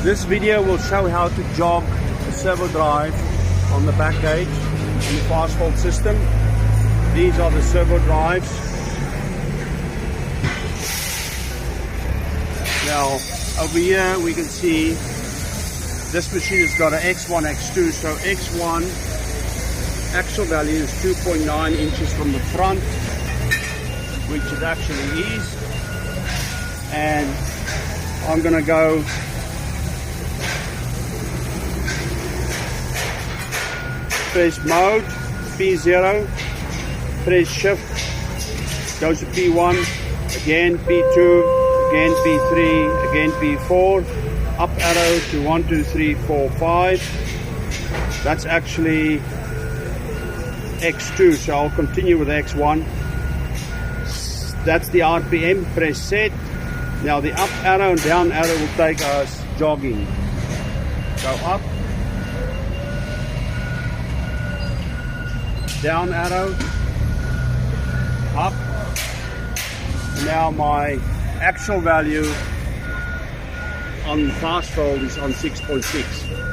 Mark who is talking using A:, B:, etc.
A: This video will show how to jog the servo drive on the back gauge in the Fasfold system. These are the servo drives. Now over here we can see this machine has got an X1, X2. So X1 actual value is 2.9 inches from the front, which it actually is. And I'm going to go press mode, P0, press shift, goes to P1, again P2, again P3, again P4, up arrow to 1, 2, 3, 4, 5. That's actually X2, so I'll continue with X1. That's the RPM, press set. Now the up arrow and down arrow will take us jogging. Go up, down arrow, up. Now my actual value on Fasfold is on 6.6.